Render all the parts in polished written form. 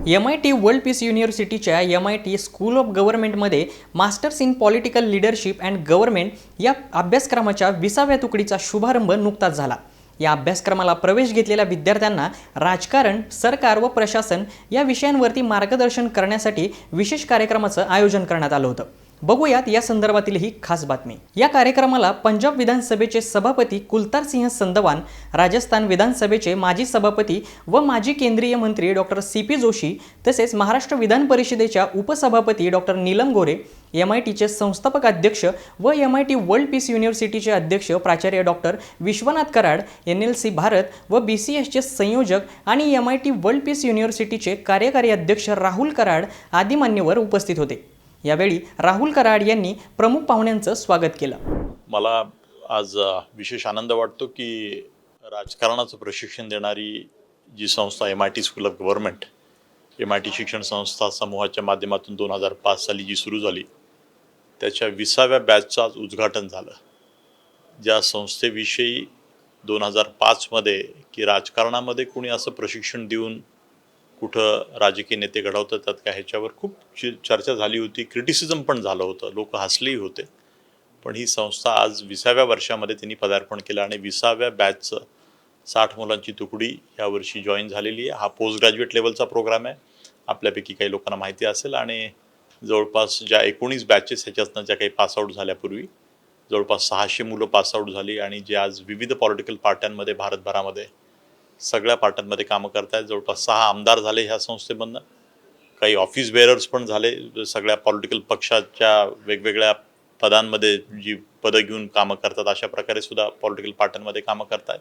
MIT world peace युनिव्हर्सिटीच्या MIT school of गव्हर्नमेंटमध्ये masters in political leadership and government या अभ्यासक्रमाच्या 20व्या तुकडीचा शुभारंभ नुकताच झाला। या अभ्यासक्रमाला प्रवेश घेतलेल्या विद्यार्थ्यांना राजकारण, सरकार व प्रशासन या विषयांवरती मार्गदर्शन करण्यासाठी विशेष कार्यक्रमाचं आयोजन करण्यात आलं होतं। बघूयात या संदर्भातील ही खास बातमी। या कार्यक्रमाला पंजाब विधानसभेचे सभापती कुलतार सिंह संधवान, राजस्थान विधानसभेचे माजी सभापती व माजी केंद्रीय मंत्री डॉक्टर CP जोशी तसेच महाराष्ट्र विधान परिषदेच्या उपसभापती डॉक्टर नीलम गोरे, MITचे संस्थापक अध्यक्ष व MIT वर्ल्ड पीस युनिव्हर्सिटीचे अध्यक्ष प्राचार्य डॉक्टर विश्वनाथ कराड, NLC भारत व BCSचे संयोजक आणि MIT वर्ल्ड पीस युनिव्हर्सिटीचे कार्यकारी अध्यक्ष राहुल कराड आदी मान्यवर उपस्थित होते। यावेळी राहुल कराड यांनी प्रमुख पाहुण्यांचं स्वागत केलं। मला आज विशेष आनंद वाटतो की राजकारणाचं प्रशिक्षण देणारी जी संस्था MIT school of government, MIT शिक्षण संस्था समूहाच्या माध्यमातून 2005 साली जी सुरू झाली त्याच्या 20व्या बॅचचं आज उद्घाटन झालं। ज्या संस्थेविषयी 2005 मध्ये की राजकारणामध्ये कोणी असं प्रशिक्षण देऊन कुठं राजकीय नेते घडवतात त्यात काय ह्याच्यावर खूप चर्चा झाली होती, क्रिटिसिझम पण झालं होतं, लोक हसलेही होते। पण ही संस्था आज 20व्या वर्षामध्ये त्यांनी पदार्पण केलं आणि 20व्या बॅचचं 60 मुलांची तुकडी यावर्षी जॉईन झालेली आहे। हा पोस्ट ग्रॅज्युएट लेवलचा प्रोग्राम आहे, आपल्यापैकी काही लोकांना माहिती असेल। आणि जवळपास ज्या 19 बॅचेस ह्याच्यातनं ज्या काही पासआउट झाल्यापूर्वी जवळपास 600 मुलं पासआउट झाली आणि जे आज विविध पॉलिटिकल पार्ट्यांमध्ये भारतभरामध्ये सगळ्या पार्ट्यांमध्ये कामं करतायत। जवळपास 6 आमदार झाले ह्या संस्थेमधनं, काही ऑफिस बेअरर्स पण झाले, सगळ्या पॉलिटिकल पक्षाच्या वेगवेगळ्या पदांमध्ये जी पदं घेऊन कामं करतात अशा प्रकारे सुद्धा पॉलिटिकल पार्ट्यांमध्ये कामं करतायत।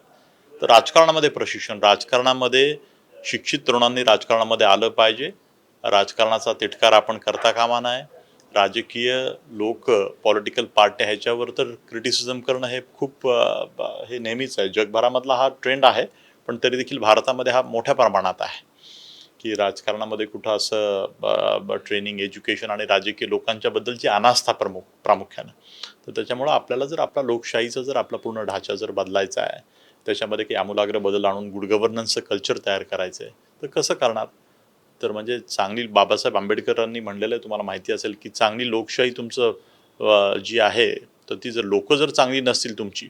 तर राजकारणामध्ये प्रशिक्षण, राजकारणामध्ये शिक्षित तरुणांनी राजकारणामध्ये आलं पाहिजे। राजकारणाचा तिटकार आपण करता कामा नये। राजकीय लोक, पॉलिटिकल पार्ट्या ह्याच्यावर तर क्रिटिसिझम करणं हे खूप हे नेहमीच आहे, जगभरामधला हा ट्रेंड आहे। पण तरी देखील भारतामध्ये हा मोठ्या प्रमाणात आहे की राजकारणामध्ये कुठं असं ट्रेनिंग, एज्युकेशन आणि राजकीय लोकांच्या बद्दलची अनास्था प्रामुख्यानं। तर त्याच्यामुळं आपल्याला जर आपला लोकशाहीचा जर आपला पूर्ण ढाचा जर बदलायचा आहे, त्याच्यामध्ये काही आमूलाग्र बदल आणून गुड गव्हर्नन्सचं कल्चर तयार करायचं आहे, तर कसं करणार? तर म्हणजे चांगली, बाबासाहेब आंबेडकरांनी म्हणलेलं आहे, तुम्हाला माहिती असेल की चांगली लोकशाही तुमचं जी आहे तर ती जर लोक जर चांगली नसतील तुमची,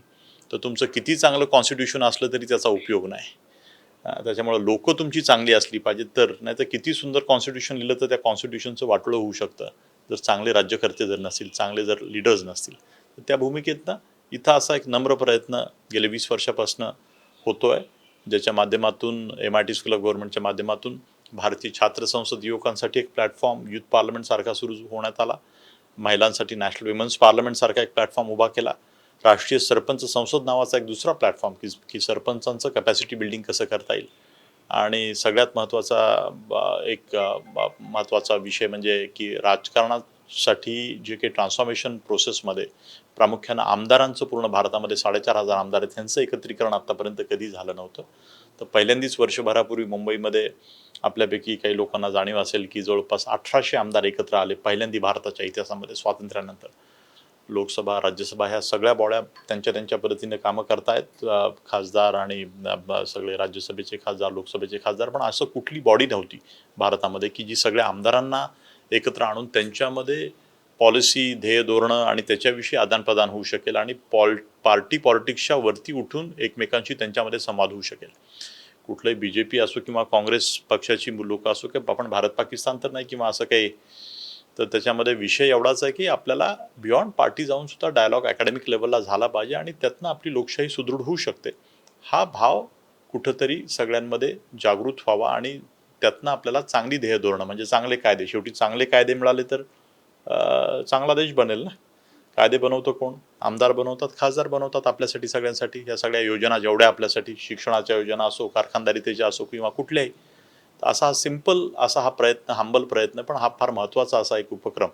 तर तुमचं किती चांगलं कॉन्स्टिट्यूशन असलं तरी त्याचा उपयोग नाही। त्याच्यामुळे लोक तुमची चांगली असली पाहिजेत, तर नाही तर किती सुंदर कॉन्स्टिट्यूशन लिहिलं तर त्या कॉन्स्टिट्यूशनचं वाटोळं होऊ शकतं जर चांगले राज्यकर्ते जर नसतील, चांगले जर लीडर्स नसतील। तर त्या भूमिकेतनं इथं असा एक नम्र प्रयत्न गेले 20 वर्षापासून होतोय, ज्याच्या माध्यमातून MIT स्कूल ऑफ गव्हर्नमेंटच्या माध्यमातून भारतीय छात्र संसद युवकांसाठी एक प्लॅटफॉर्म, युथ पार्लमेंट सारखा सुरू होण्यात आला, महिलांसाठी नॅशनल विमेन्स पार्लमेंट सारखा एक प्लॅटफॉर्म उभा केला, राष्ट्रीय सरपंच संसद नावाचा एक दुसरा प्लॅटफॉर्म की सरपंचांचं कॅपॅसिटी बिल्डिंग कसं करता येईल। आणि सगळ्यात महत्त्वाचा एक महत्त्वाचा विषय म्हणजे की राजकारणासाठी जे काही ट्रान्सफॉर्मेशन प्रोसेसमध्ये प्रामुख्यानं आमदारांचं पूर्ण भारतामध्ये 4500 आमदार आहेत, त्यांचं एकत्रीकरण आत्तापर्यंत कधी झालं नव्हतं। तर पहिल्यांदाच वर्षभरापूर्वी मुंबईमध्ये आपल्यापैकी काही लोकांना जाणीव असेल की जवळपास 1800 आमदार एकत्र आले पहिल्यांदा भारताच्या इतिहासामध्ये स्वातंत्र्यानंतर। लोकसभा, राज्यसभा ह्या सगळ्या बॉड्या त्यांच्या पद्धतीने कामं करतायत, खासदार आणि सगळे राज्यसभेचे खासदार, लोकसभेचे खासदार। पण असं कुठली बॉडी नव्हती भारतामध्ये की जी सगळ्या आमदारांना एकत्र आणून त्यांच्यामध्ये पॉलिसी, ध्येय, धोरणं आणि त्याच्याविषयी आदानप्रदान होऊ शकेल आणि पार्टी पॉलिटिक्सच्या वरती उठून एकमेकांशी त्यांच्यामध्ये संवाद होऊ शकेल। कुठलंही BJP असो किंवा काँग्रेस पक्षाची लोक असो की आपण भारत पाकिस्तान तर नाही किंवा असं काही, तर त्याच्यामध्ये विषय एवढाच आहे की आपल्याला बियॉन्ड पार्टी जाऊन सुद्धा डायलॉग अकॅडमिक लेवलला झाला पाहिजे आणि त्यातनं आपली लोकशाही सुदृढ होऊ शकते। हा भाव कुठंतरी सगळ्यांमध्ये जागृत व्हावा आणि त्यातनं आपल्याला चांगली ध्येय धोरणं म्हणजे चांगले कायदे, शेवटी चांगले कायदे मिळाले तर चांगला देश बनेल ना। कायदे बनवतो कोण? आमदार बनवतात, खासदार बनवतात आपल्यासाठी, सगळ्यांसाठी। या सगळ्या योजना जेवढ्या आपल्यासाठी, शिक्षणाच्या योजना असो, कारखानदारीतेच्या असो किंवा कुठल्याही, असा सिंपल असा हा प्रयत्न, हंबल प्रयत्न, पण हा फार महत्त्वाचा असा एक उपक्रम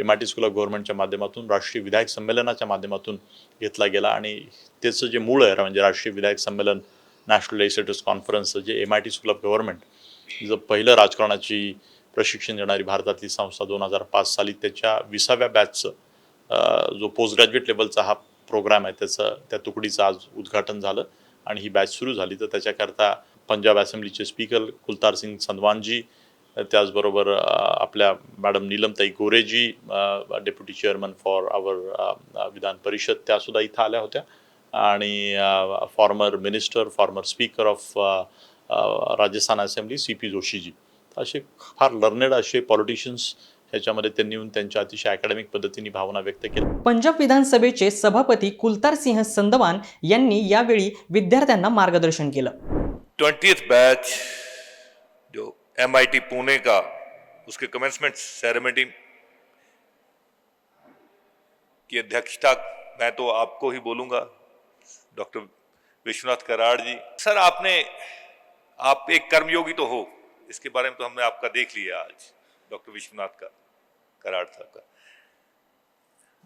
MIT स्कूल ऑफ गव्हर्नमेंटच्या माध्यमातून, राष्ट्रीय विधायक संमेलनाच्या माध्यमातून घेतला गेला। आणि त्याचं जे मूळ आहे म्हणजे राष्ट्रीय विधायक संमेलन, national legislators conference, J MIT school of government जर पहिलं राजकारणाची प्रशिक्षण देणारी भारतातली संस्था 2005 साली त्याच्या 20व्या बॅचचं जो पोस्ट ग्रॅज्युएट लेवलचा हा प्रोग्राम आहे त्या तुकडीचं आज उद्घाटन झालं आणि ही बॅच सुरू झाली। तर त्याच्याकरता पंजाब असेंब्लीचे स्पीकर कुलतार सिंग संधवानजी, त्याचबरोबर आपल्या मॅडम नीलमताई Gore ji, deputy chairman for our Vidhan Parishad, त्यासुद्धा इथं आल्या होत्या. आणि former minister, former speaker of Rajasthan assembly CP Joshi ji, असे फार लर्नेड असे पॉलिटिशियन्स ह्याच्यामध्ये त्यांनी येऊन त्यांच्या अतिशय अकॅडमिक पद्धतीने भावना व्यक्त केल्या. पंजाब विधानसभेचे सभापती कुलतार सिंह संदवान यांनी यावेळी विद्यार्थ्यांना मार्गदर्शन केलं. 20th बैच जो MIT पुणे का, उसके कमेंसमेंट सेरेमनी की अध्यक्षता मैं तो आपको ही बोलूंगा, डॉक्टर विश्वनाथ कराड़ जी. सर, आप एक कर्मयोगी तो हो, इसके बारे में तो हमने आपका देख लिया आज, डॉक्टर विश्वनाथ का कराड़ साहब का.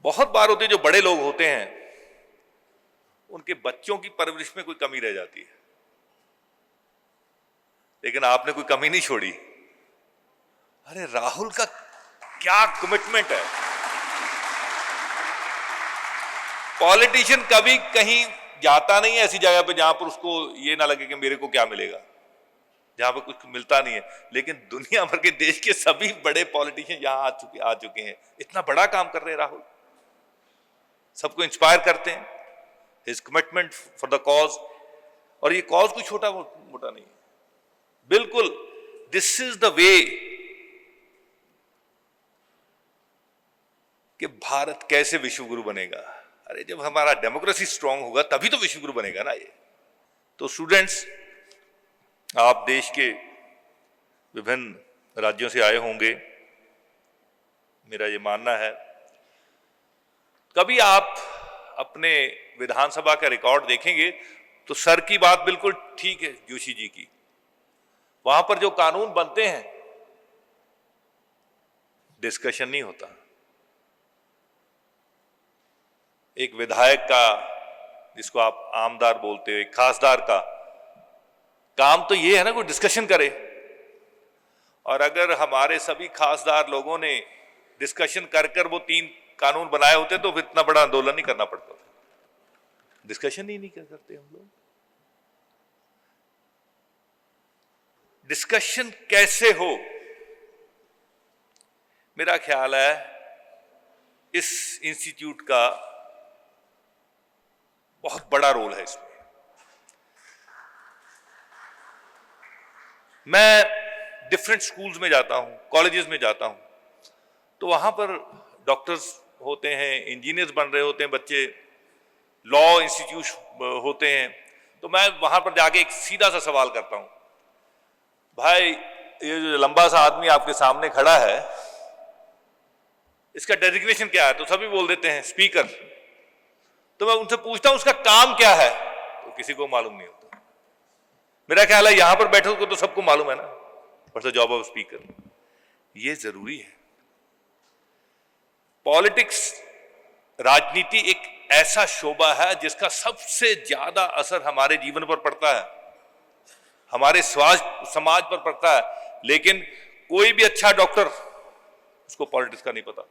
बहुत बार होते जो बड़े लोग होते हैं उनके बच्चों की परवरिश में कोई कमी रह जाती है, लेकिन आपने कोई कमी नहीं छोड़ी. अरे राहुल का क्या कमिटमेंट है. पॉलिटिशियन कभी कहीं जाता नहीं है ऐसी जगह पे जहां पर उसको ये ना लगे कि मेरे को क्या मिलेगा, जहां पर कुछ मिलता नहीं है. लेकिन दुनिया भर के देश के सभी बड़े पॉलिटिशियन यहां आ चुके हैं. इतना बड़ा काम कर रहे हैं राहुल, सबको इंस्पायर करते हैं. His commitment for the cause, और ये कॉज कोई छोटा मोटा नहीं है, बिल्कुल दिस इज द वे कि भारत कैसे विश्वगुरु बनेगा. अरे जब हमारा डेमोक्रेसी स्ट्रांग होगा तभी तो विश्वगुरु बनेगा ना ये. तो स्टूडेंट्स, आप देश के विभिन्न राज्यों से आए होंगे, मेरा ये मानना है. कभी आप अपने विधानसभा का रिकॉर्ड देखेंगे तो सर की बात बिल्कुल ठीक है, जोशी जी की. वहां पर जो कानून बनते हैं डिस्कशन नहीं होता. एक विधायक का, जिसको आप आमदार बोलते हो, एक खासदार का काम तो ये है ना कोई डिस्कशन करे. और अगर हमारे सभी खासदार लोगों ने डिस्कशन कर वो 3 कानून बनाए होते तो फिर इतना बड़ा आंदोलन नहीं करना पड़ता था. डिस्कशन ही नहीं करते हम लोग. डिस्कशन कैसे हो, मेरा ख्याल है इस इंस्टीट्यूट का बहुत बड़ा रोल है इसमें. मैं डिफरेंट स्कूल्स में जाता हूं, कॉलेजेस में जाता हूं, तो वहां पर डॉक्टर्स होते हैं, इंजीनियर्स बन रहे होते हैं बच्चे, लॉ इंस्टीट्यूट होते हैं. तो मैं वहां पर जाके एक सीधा सा सवाल करता हूं, भाई ये जो लंबा सा आदमी आपके सामने खड़ा है, इसका डेजिग्नेशन क्या है? तो सभी बोल देते हैं स्पीकर. तो मैं उनसे पूछता हूं उसका काम क्या है, तो किसी को मालूम नहीं होता. मेरा ख्याल है यहां पर बैठे को तो सबको मालूम है ना, what's the job of speaker. ये जरूरी है. पॉलिटिक्स, राजनीति एक ऐसा शोबा है जिसका सबसे ज्यादा असर हमारे जीवन पर पड़ता है, हमारे समाज पर पड़ता है. लेकिन कोई भी अच्छा डॉक्टर, उसको पॉलिटिक्स का नहीं पता,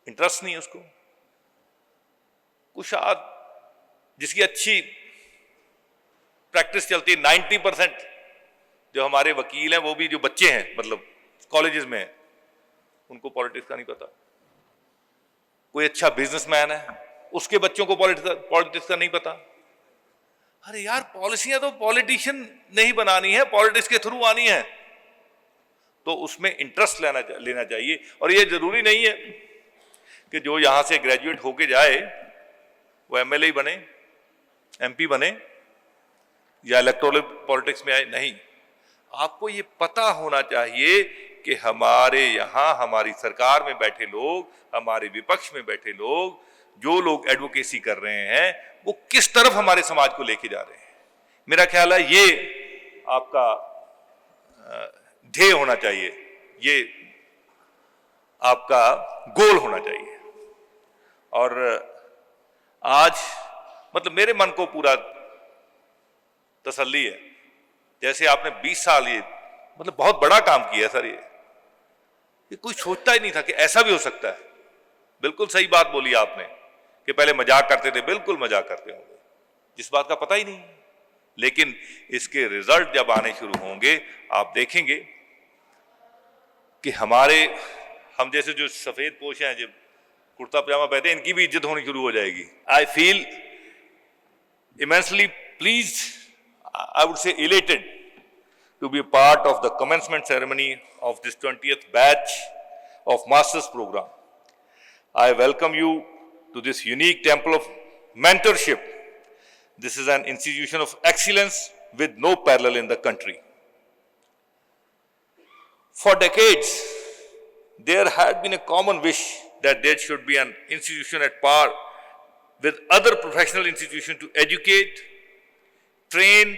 इंटरेस्ट नहीं है उसको. कुछ जिसकी अच्छी प्रैक्टिस चलती है, 90% जो हमारे वकील हैं वो भी जो बच्चे हैं, मतलब कॉलेजेस में हैं, उनको पॉलिटिक्स का नहीं पता. कोई अच्छा बिजनेसमैन है, उसके बच्चों को पॉलिटिक्स का नहीं पता. अरे यार, पॉलिसियां तो पॉलिटिशियन नहीं बनानी है, पॉलिटिक्स के थ्रू आनी है. तो उसमें इंटरेस्ट लेना चाहिए. और ये जरूरी नहीं है कि जो यहां से ग्रेजुएट होके जाए वो MLA बने, MP बने या इलेक्टोरल पॉलिटिक्स में आए. नहीं, आपको ये पता होना चाहिए कि हमारे यहाँ हमारी सरकार में बैठे लोग, हमारे विपक्ष में बैठे लोग, जो लोग एडवोकेसी कर रहे हैं, वो किस तरफ हमारे समाज को लेके जा रहे हैं. मेरा ख्याल है ये आपका ध्येय होना चाहिए, ये आपका गोल होना चाहिए. और आज मतलब मेरे मन को पूरा तसल्ली है. जैसे आपने 20 साल ये मतलब बहुत बड़ा काम किया सर. ये कोई सोचता ही नहीं था कि ऐसा भी हो सकता है. बिल्कुल सही बात बोली आपने कि पहले मजाक करते थे, बिल्कुल मजाक करते होंगे, जिस बात का पता ही नहीं. लेकिन इसके रिजल्ट जब आने शुरू होंगे आप देखेंगे कि हम जैसे जो सफेद पोश हैं, जो कुर्ता पजामा पहनते हैं, इनकी भी इज्जत होनी शुरू हो जाएगी। I feel immensely pleased, I would say elated, to be a part of the commencement ceremony of this 20th batch of Masters program. I welcome you to this unique temple of mentorship. This is an institution of excellence with no parallel in the country. For decades, there had been a common wish that there should be an institution at par with other professional institutions to educate, train,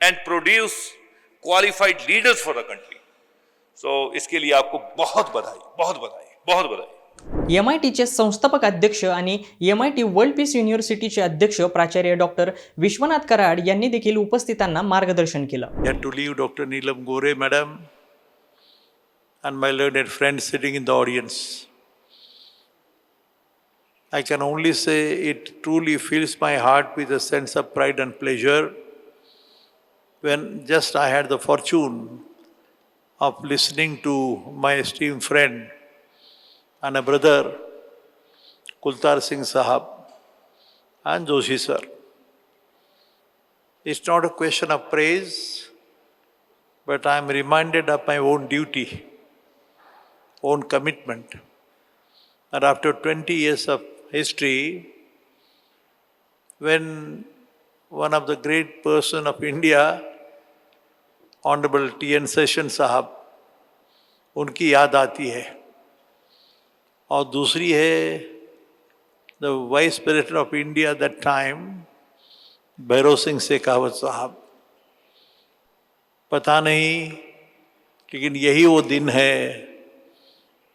and produce qualified leaders for the country. So, इसके लिए आपको बहुत बधाई, बहुत बधाई, बहुत बधाई। MITचे संस्थापक अध्यक्ष आणि MIT वर्ल्ड पीस युनिव्हर्सिटीचे अध्यक्ष प्राचार्य डॉक्टर विश्वनाथ कराड यांनी देखील उपस्थितांना मार्गदर्शन केलं. Had to leave Dr. Neelam Gore, madam, and my learned friends sitting in the audience. I can only say it truly fills my heart with a sense of pride and pleasure when just I had the fortune of listening to my esteemed friend and a brother, Kultar Singh Sahab and Joshi sir. It's not a question of praise, but I am reminded of my own duty, own commitment. And after 20 years of history, when one of the great person of India, Honorable T.N. Session साहब, उनकी याद आती है, और दूसरी है the Vice President of India at that time, Bhairav Singh Shekhawat साहब. पता नहीं, लेकिन यही वो दिन है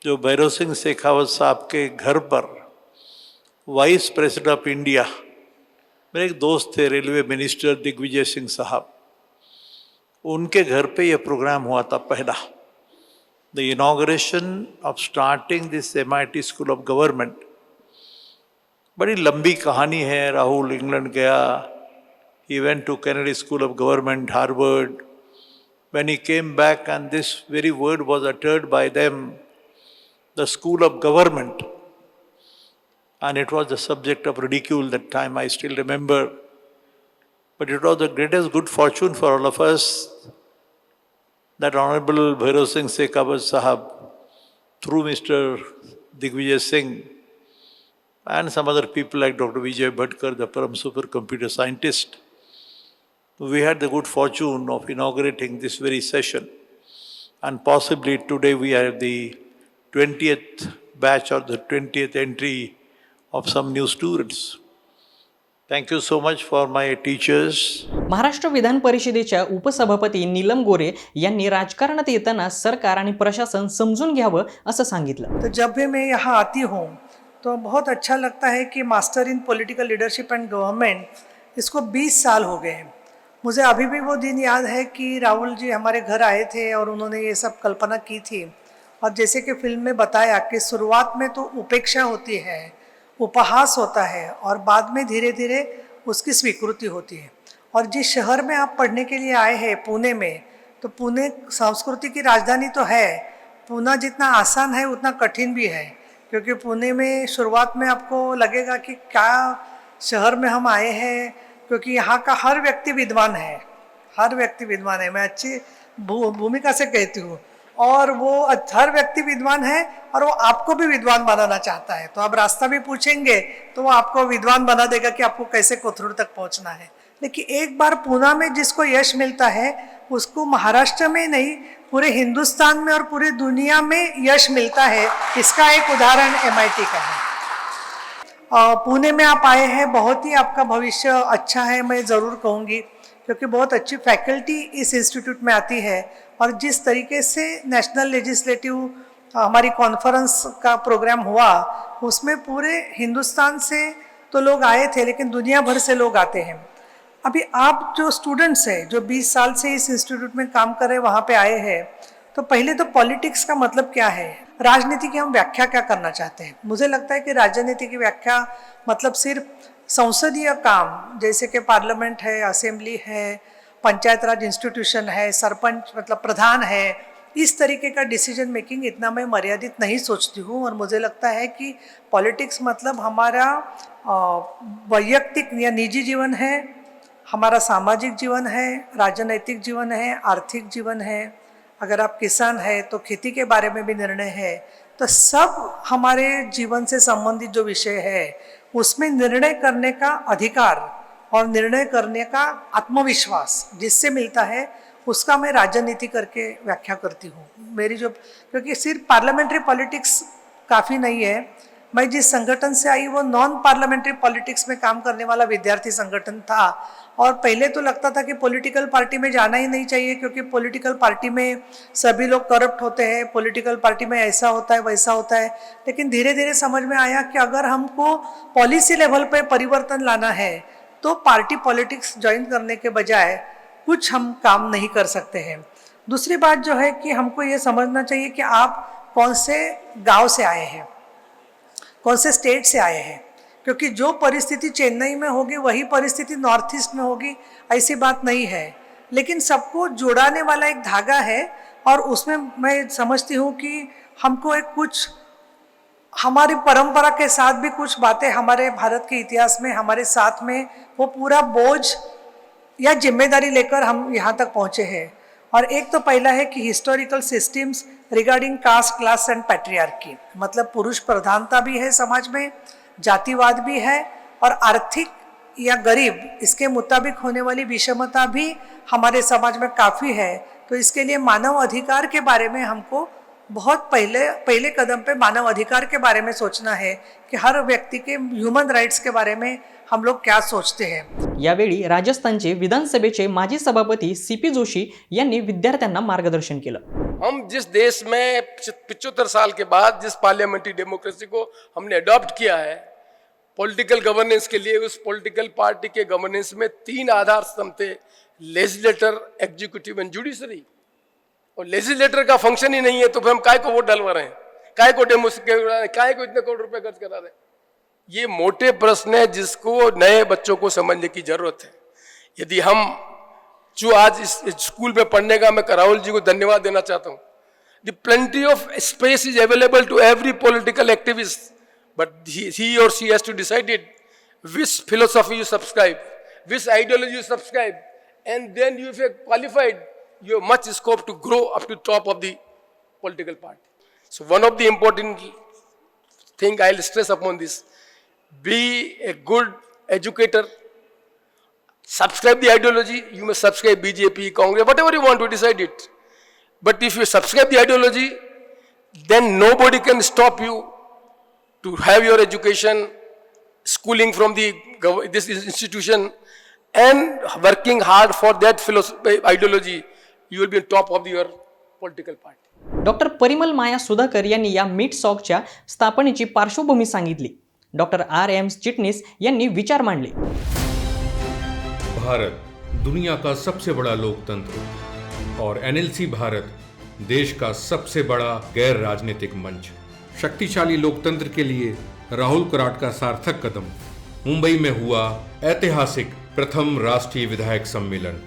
जो भैरव सिंह शेखावत साहब के घर पर वाइस प्रेसिडेंट ऑफ इंडिया, मेरे एक दोस्त थे रेलवे मिनिस्टर दिग्विजय सिंह साहब, उनके घर पे यह प्रोग्राम हुआ था पहला, the inauguration of starting this MIT school of government. बड़ी लंबी कहानी है. राहुल इंग्लैंड गया, he went to Kennedy School of Government, Harvard. When he came back and this very word was uttered by them, the School of Government, and it was the subject of ridicule that time, I still remember. But it was the greatest good fortune for all of us that Honorable Bhairav Singh Shekhawat Sahab, through Mr. Digvijay Singh and some other people like Dr. Vijay Bhatkar, the Param supercomputer scientist, we had the good fortune of inaugurating this very session. And possibly today we are the 20th batch or the 20th entry of some new students. Thank you so much for my teachers. Maharashtra विधान परिषदेच्या उपसभापती नीलम गोरे यांनी राजकारणात येताना सरकार आणि प्रशासन समजून घ्यावं असं सांगितलं. तो जब भी मैं यहाँ आती हूँ तो बहुत अच्छा लगता है कि master in political leadership and government इसको 20 साल हो गए हैं. मुझे अभी भी वो दिन याद है कि राहुल जी हमारे घर आए थे और उन्होंने ये सब कल्पना की थी. और जैसे कि फिल्म में बताया कि शुरुआत में तो उपेक्षा होती है, उपहास होता है और बाद में धीरे धीरे उसकी स्वीकृति होती है. और जिस शहर में आप पढ़ने के लिए आए हैं पुणे में, तो पुणे संस्कृति की राजधानी तो है. पुणे जितना आसान है उतना कठिन भी है, क्योंकि पुणे में शुरुआत में आपको लगेगा कि क्या शहर में हम आए हैं, क्योंकि यहाँ का हर व्यक्ति विद्वान है, हर व्यक्ति विद्वान है. मैं अच्छी भूमिका से कहती हूँ. और वो हर व्यक्ति विद्वान है और वो आपको भी विद्वान बनाना चाहता है. तो आप रास्ता भी पूछेंगे तो वो आपको विद्वान बना देगा कि आपको कैसे कोथरूड तक पहुंचना है. लेकिन एक बार पुणे में जिसको यश मिलता है उसको महाराष्ट्र में नहीं, पूरे हिंदुस्तान में और पूरी दुनिया में यश मिलता है. इसका एक उदाहरण MIT का है. पुणे में आप आए हैं, बहुत ही आपका भविष्य अच्छा है मैं ज़रूर कहूँगी, क्योंकि बहुत अच्छी फैकल्टी इस इंस्टीट्यूट में आती है. और जिस तरीके से नेशनल लेजिस्लेटिव हमारी कॉन्फ्रेंस का प्रोग्राम हुआ, उसमें पूरे हिंदुस्तान से तो लोग आए थे, लेकिन दुनिया भर से लोग आते हैं. अभी आप जो स्टूडेंट्स हैं जो 20 साल से इस इंस्टीट्यूट में काम कर रहे हैं, वहाँ पे आए हैं, तो पहले तो पॉलिटिक्स का मतलब क्या है, राजनीति की हम व्याख्या क्या करना चाहते हैं. मुझे लगता है कि राजनीति की व्याख्या मतलब सिर्फ संसदीय काम जैसे कि पार्लियामेंट है, असेंबली है, पंचायत राज इंस्टीट्यूशन है, सरपंच मतलब प्रधान है, इस तरीके का डिसीजन मेकिंग इतना मैं मर्यादित नहीं सोचती हूँ। और मुझे लगता है कि पॉलिटिक्स मतलब हमारा वैयक्तिक या निजी जीवन है, हमारा सामाजिक जीवन है, राजनैतिक जीवन है, आर्थिक जीवन है, अगर आप किसान हैं तो खेती के बारे में भी निर्णय है। तो सब हमारे जीवन से संबंधित जो विषय है उसमें निर्णय करने का अधिकार और निर्णय करने का आत्मविश्वास जिससे मिलता है उसका मैं राजनीति करके व्याख्या करती हूँ। मेरी जो, क्योंकि सिर्फ पार्लियामेंट्री पॉलिटिक्स काफ़ी नहीं है। मैं जिस संगठन से आई वो नॉन पार्लियामेंट्री पॉलिटिक्स में काम करने वाला विद्यार्थी संगठन था। और पहले तो लगता था कि पॉलिटिकल पार्टी में जाना ही नहीं चाहिए क्योंकि पॉलिटिकल पार्टी में सभी लोग करप्ट होते हैं, पॉलिटिकल पार्टी में ऐसा होता है वैसा होता है। लेकिन धीरे धीरे समझ में आया कि अगर हमको पॉलिसी लेवल पे परिवर्तन लाना है तो पार्टी पॉलिटिक्स ज्वाइन करने के बजाय कुछ हम काम नहीं कर सकते हैं। दूसरी बात जो है कि हमको ये समझना चाहिए कि आप कौन से गांव से आए हैं, कौन से स्टेट से आए हैं, क्योंकि जो परिस्थिति चेन्नई में होगी वही परिस्थिति नॉर्थ ईस्ट में होगी, ऐसी बात नहीं है। लेकिन सबको जोड़ाने वाला एक धागा है और उसमें मैं समझती हूँ कि हमको एक कुछ हमारी परंपरा के साथ भी कुछ बातें हमारे भारत के इतिहास में हमारे साथ में वो पूरा बोझ या जिम्मेदारी लेकर हम यहाँ तक पहुँचे हैं। और एक तो पहला है कि historical systems regarding caste, class and patriarchy, मतलब पुरुष प्रधानता भी है समाज में, जातिवाद भी है और आर्थिक या गरीब इसके मुताबिक होने वाली विषमता भी हमारे समाज में काफ़ी है। तो इसके लिए मानव अधिकार के बारे में हमको बहुत पहले कदम पे मानव अधिकार के बारे में सोचना है कि हर व्यक्ति के ह्यूमन राइट्स के बारे में हम लोग क्या सोचते हैं। यावेळी राजस्थानचे विधानसभेचे माजी सभापती सीपी जोशी यांनी विद्यार्थ्यांना मार्गदर्शन केलं। हम जिस देश में 75 साल के बाद जिस पार्लियामेंट्री डेमोक्रेसी को हमने अडॉप्ट किया है पॉलिटिकल गवर्नेंस के लिए, उस पॉलिटिकल पार्टी के गवर्नेंस में 3 आधार स्तंभ थे, लेजिस्लेटर, एग्जीक्यूटिव एंड जुडिशरी। और लेजिस्लेटर का फंक्शन ही नहीं है तो फिर हम काय को वोट डलवा रहे हैं, काय को डेमोक्रेसी, काय को इतने करोड़ रुपए खर्च करा रहे हैं। ये मोटे प्रश्न है जिसको नए बच्चों को समझने की जरूरत है। यदि हम जो आज इस स्कूल में पढ़ने का, मैं राहुल जी को धन्यवाद देना चाहता हूँ। The plenty of space is available to every political activist, but he or she has to decide it, which philosophy you subscribe, which ideology you subscribe, and then you, if you're qualified, you have much scope to grow up to top of the political party. So one of the important thing I'll stress upon this, be a good educator, subscribe the ideology, you may subscribe BJP, Congress, whatever you want to decide it. But if you subscribe the ideology, then nobody can stop you to have your education, schooling from this institution, and working hard for that philosophy, ideology, you will be on top of your political party. Doctor Parimal Maya Sudhakar यांनी या meet सॉकच्या स्थापनेची पार्श्वभूमी सांगितली। Doctor RM Chitnis यांनी विचार मांडले। भारत दुनिया का सबसे बड़ा लोकतंत्र और NLC भारत देश का सबसे बड़ा गैर राजनीतिक मंच। शक्तिशाली लोकतंत्र के लिए राहुल कराट का सार्थक कदम। मुंबई में हुआ ऐतिहासिक प्रथम राष्ट्रीय विधायक सम्मेलन।